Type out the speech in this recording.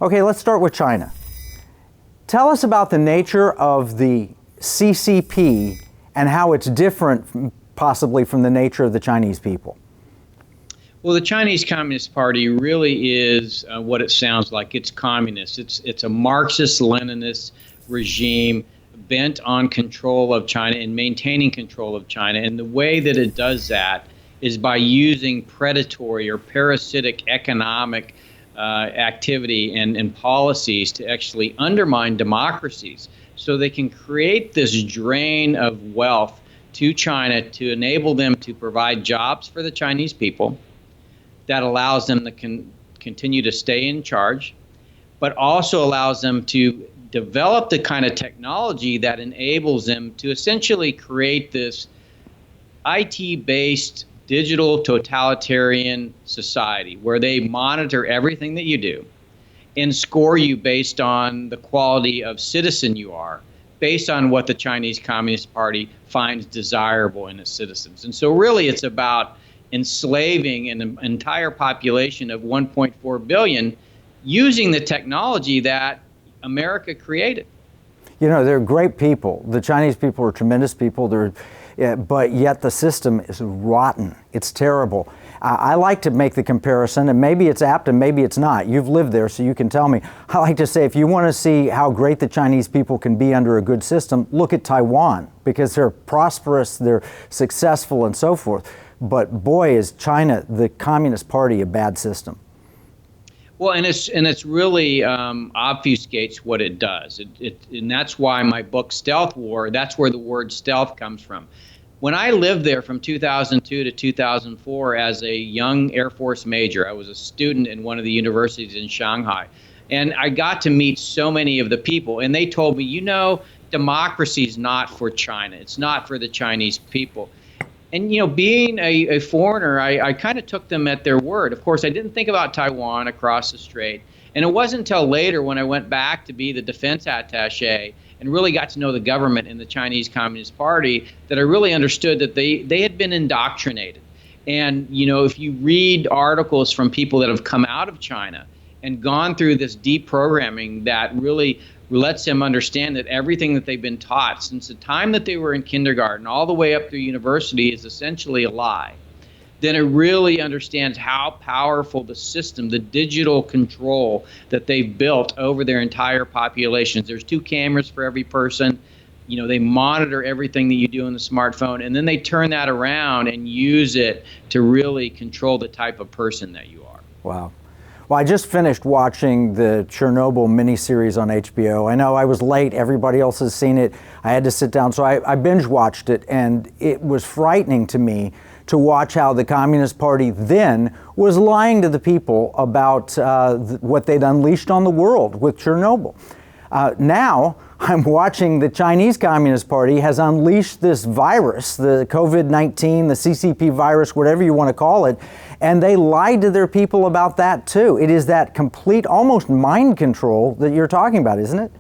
Okay, let's start with China. Tell us about the nature of the CCP and how it's different possibly from the nature of the Chinese people. Well, the Chinese Communist Party really is what it sounds like. It's communist. It's a Marxist-Leninist regime bent on control of China and maintaining control of China. And the way that it does that is by using predatory or parasitic economic activity and policies to actually undermine democracies so they can create this drain of wealth to China to enable them to provide jobs for the Chinese people that allows them to continue to stay in charge, but also allows them to develop the kind of technology that enables them to essentially create this IT-based digital totalitarian society where they monitor everything that you do and score you based on the quality of citizen you are, based on what the Chinese Communist Party finds desirable in its citizens. And so really it's about enslaving an entire population of 1.4 billion using the technology that America created. You know, they're great people. The Chinese people are tremendous people. But yet the system is rotten. It's terrible. I like to make the comparison, and maybe it's apt and maybe it's not. You've lived there, so you can tell me. I like to say, if you want to see how great the Chinese people can be under a good system, look at Taiwan, because they're prosperous, they're successful, and so forth. But boy, is China, the Communist Party, a bad system. Well, and it's really obfuscates what it does. And that's why my book, Stealth War, that's where the word stealth comes from. When I lived there from 2002 to 2004 as a young Air Force major, I was a student in one of the universities in Shanghai. And I got to meet so many of the people. And they told me, you know, democracy is not for China. It's not for the Chinese people. And, you know, being a foreigner, I kind of took them at their word. Of course, I didn't think about Taiwan across the strait. And it wasn't until later when I went back to be the defense attaché and really got to know the government and the Chinese Communist Party that I really understood that they had been indoctrinated. And, you know, if you read articles from people that have come out of China and gone through this deprogramming that really lets them understand that everything that they've been taught since the time that they were in kindergarten all the way up through university is essentially a lie, then it really understands how powerful the system, the digital control that they've built over their entire populations. There's 2 cameras for every person. You know, they monitor everything that you do on the smartphone, and then they turn that around and use it to really control the type of person that you are. Wow. Well, I just finished watching the Chernobyl miniseries on HBO. I know I was late. Everybody else has seen it. I had to sit down, so I binge watched it, and it was frightening to me to watch how the Communist Party then was lying to the people about what they'd unleashed on the world with Chernobyl. Now, I'm watching the Chinese Communist Party has unleashed this virus, the COVID-19, the CCP virus, whatever you want to call it, and they lied to their people about that too. It is that complete, almost mind control that you're talking about, isn't it?